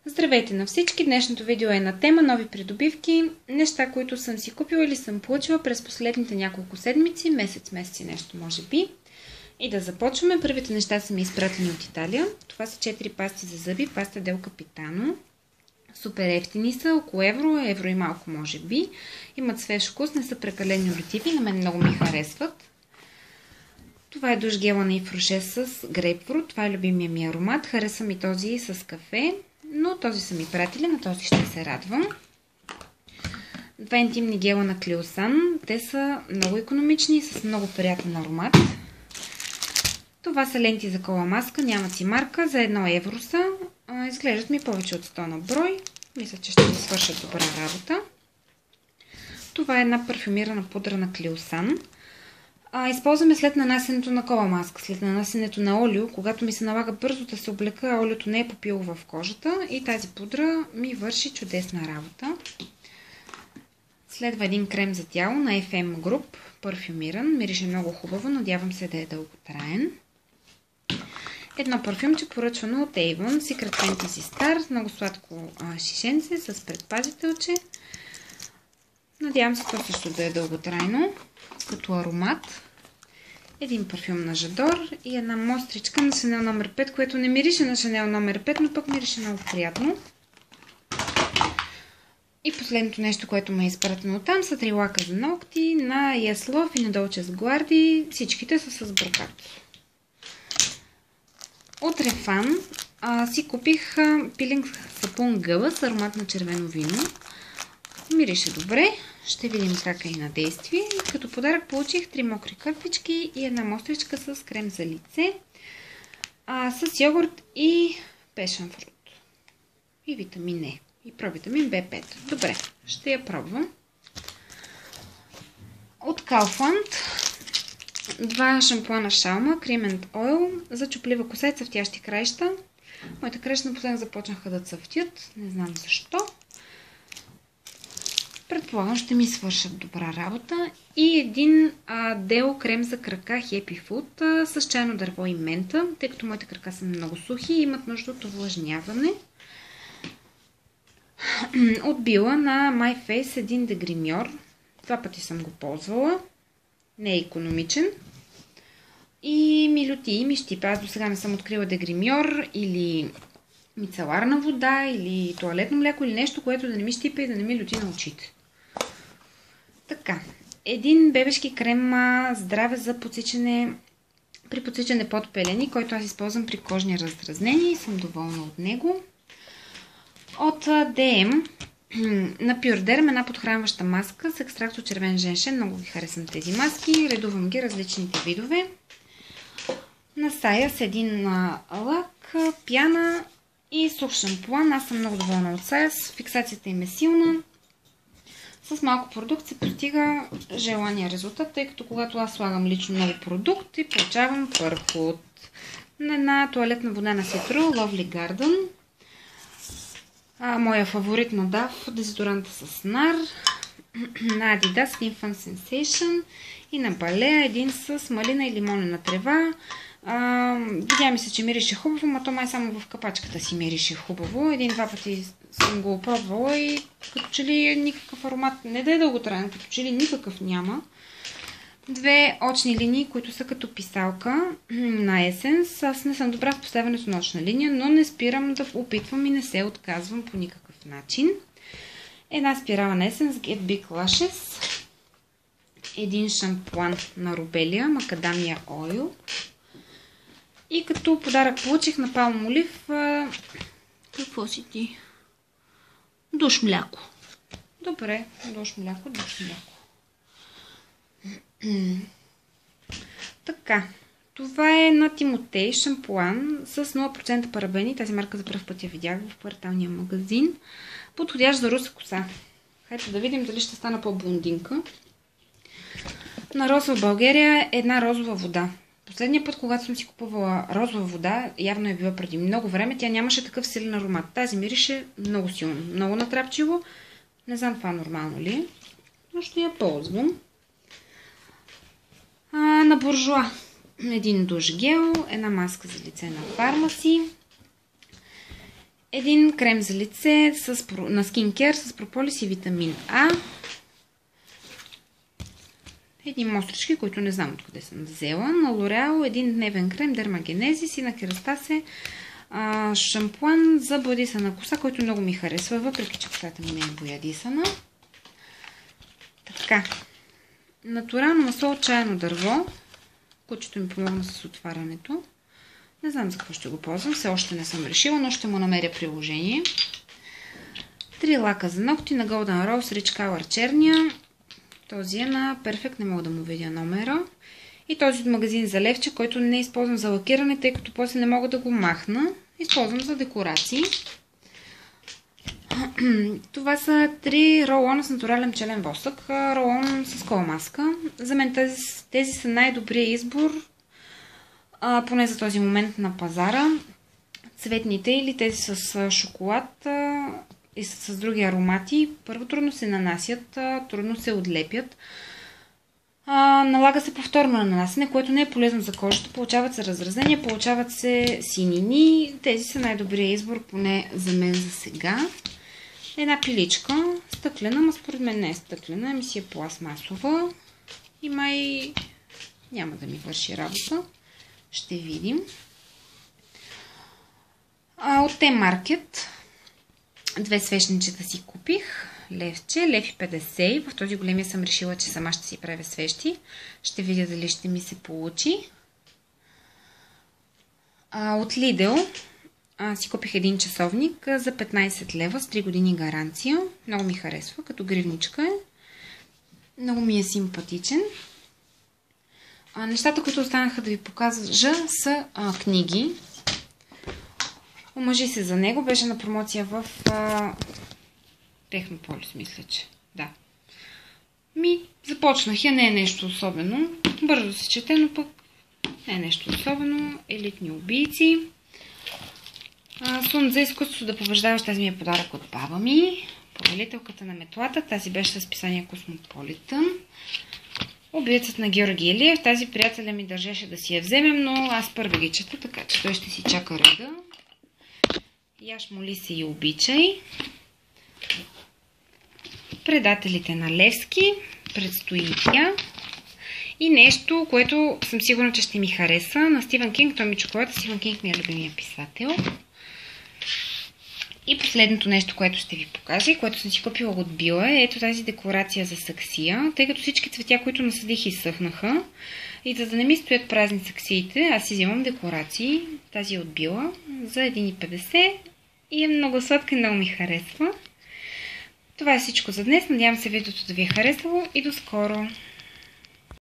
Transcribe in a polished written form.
Здравейте на всички! Днешното видео е на тема нови придобивки, неща, които съм си купила или съм получила през последните няколко седмици, месец и нещо може би. И да започваме. Първите неща са ми изпратени от Италия. Това са 4 пасти за зъби, паста Дел Капитано. Супер ефтини са, около евро и малко може би. Имат свеж вкус, не са прекалени олитиви, на мен много ми харесват. Това е душ гела на Yves Rocher с грейпфрут. Това е любимия ми аромат. Хареса ми този с кафе, но този са ми пратили, на този ще се радвам. Два интимни гела на Клиосан. Те са много икономични и с много приятен аромат. Това са ленти за кола маска, нямат си марка, за 1 евро са. Изглеждат ми повече от 100 на брой. Мисля, че ще ми свършат добра работа. Това е една парфюмирана пудра на Клиосан. Използваме след нанасенето на кола маска, след нанасенето на олио, когато ми се налага бързо да се облека, а олиото не е попило в кожата, и тази пудра ми върши чудесна работа. Следва един крем за тяло на FM Group, парфюмиран, мирише много хубаво, надявам се да е дълготраен. Едно парфюмче, поръчвано от Avon, Secret Fantasy Star, много сладко шишенце с предпазителче. Надявам се това също да е дълготрайно, като аромат. Един парфюм на Жадор и една мостричка на Chanel номер 5, което не мирише на Chanel номер 5, но пък мирише много приятно. И последното нещо, което ме е изпратено там, са 3 лака за ногти на Yes Love и на Dolce Guardi. Всичките са с брокат. От Рефан си купих пилинг сапун Гъла с аромат на червено вино. Мирише добре. Ще видим как е и на действие. Като подарък получих 3 мокри кърпички и една мостричка с крем за лице, с йогурт и passion fruit. И витамин Е. И провитамин B5. Добре, ще я пробвам. От Kaufland 2 шампуана Шалма, Cream and Oil за чуплива коса и цъфтящи краища. Моите краища напоследък започнаха да цъфтят. Не знам защо. Предполагам, ще ми свършат добра работа. И един Deo крем за крака Happy Food с чайно дърво и мента, тъй като моите крака са много сухи и имат нужда от увлажняване. От Била на My Face един дегримьор. 2 пъти съм го ползвала. Не е икономичен. И ми люти и ми щипа. Аз до сега не съм открила дегримьор или мицеларна вода или туалетно мляко или нещо, което да не ми щипа и да не ми люти на очите. Така. Един бебешки крем здраве за подсичане, при подсичане под пелени, който аз използвам при кожни раздразнения и съм доволна от него. От DM на Pure Derm една подхранваща маска с екстракт от червен женшен. Много ги харесвам тези маски. Редувам ги различните видове. На Sayas един лак, пяна и сух шампуан. Аз съм много доволна от Sayas. Фиксацията им е силна. С малко продукт се постига желания резултат, тъй като когато аз слагам лично много продукт и получавам пърхот. На една туалетна вода на Citro, Lovely Garden. Моя фаворит на DAF, дезодоранта с нар. На Adidas Skin Fun Sensation. И на Balea един с малина и лимонена трева. Видя ми се, че мирише хубаво, но то май само в капачката си мирише хубаво. 1-2 пъти съм го пробвала и като че ли никакъв аромат, не да е дълготраен, като че ли никакъв няма. 2 очни линии, които са като писалка на Essence. Аз не съм добра в поставянето на очна линия, но не спирам да опитвам и не се отказвам по никакъв начин. Една спирала на Essence Get Big Lashes. Един шампуан на Робелия, Macadamia Oil. И като подарък получих на Palmolive, какво си ти? Душ мляко. Добре, душ мляко. Така, това е на Тимотей шампуан с 0% парабени. Тази марка за пръв път я видях в кварталния магазин. Подходящ за руса коса. Хайде да видим дали ще стана по-блондинка. На Роза в България една розова вода. Последния път, когато съм си купувала розова вода, явно е била преди много време, тя нямаше такъв силен аромат. Тази мирише много силно, много натрапчиво. Не знам това нормално ли е, но ще я ползвам. На Буржуа един душ гел, една маска за лице на Фармаси, един крем за лице на Skincare с прополис и витамин А. Едни мострички, които не знам откъде съм взела. На L'Oreal един дневен крем Dermagenesis и на Kerastase шампуан за боядисана коса, който много ми харесва, въпреки че косата ми не е боядисана. Така. Натурално масло от чайно дърво, което ми помогна с отварянето. Не знам за какво ще го ползвам, все още не съм решила, но ще му намеря приложение. 3 лака за ногти на Golden Rose Rich Color черния. Този е на Perfect, не мога да му видя номера. И този от магазин за левче, който не използвам за лакиране, тъй като после не мога да го махна. Използвам за декорации. Това са 3 ролона с натурален пчелен восък. Ролон с коломаска. За мен тези са най-добрият избор, поне за този момент на пазара. Цветните или тези с шоколад и с други аромати. Първо трудно се нанасят, трудно се отлепят. Налага се повторно нанасене, което не е полезно за кожата. Получават се разразения, получават се синини. Тези са най-добрият избор, поне за мен за сега. Една пиличка, стъклена, но според мен не е стъклена, ами си е пластмасова. И май няма да ми върши работа. Ще видим. От T-Market 2 свещничета си купих. Левче, лев и 50. В този големия съм решила, че сама ще си правя свещи. Ще видя дали ще ми се получи. От Lidl си купих един часовник за 15 лева с 3 години гаранция. Много ми харесва, като гривничка е. Много ми е симпатичен. Нещата, които останаха да ви покажа, са книги. Омъжи се за него. Беше на промоция в Технополис, мисля, че. Да. Започнах я. Не е нещо особено. Бързо се чете, но пък не е нещо особено. Елитни убийци. Сон за изкуството да побеждаваш. Тази ми е подарък от баба ми. Повелителката на метлата. Тази беше с писание Космополитън. Убийцът на Георги Илиев. Тази приятеля ми държеше да си я вземем, но аз първи ги чета, така че той ще си чака реда. Яш моли се и обичай. Предателите на Левски. Предстои тя. И нещо, което съм сигурна, че ще ми хареса. На Стивън Кинг. Томи Чоколата. Стивън Кинг ми е любимия писател. И последното нещо, което ще ви покажа и което съм си купила от Била е ето тази декорация за саксия. Тъй като всички цветя, които насъдих, изсъхнаха. И за да не ми стоят празни саксиите, аз си взимам декорации. Тази е от Била за 1,50 и е много сладка и много ми харесва. Това е всичко за днес. Надявам се видеото да ви е харесало и до скоро!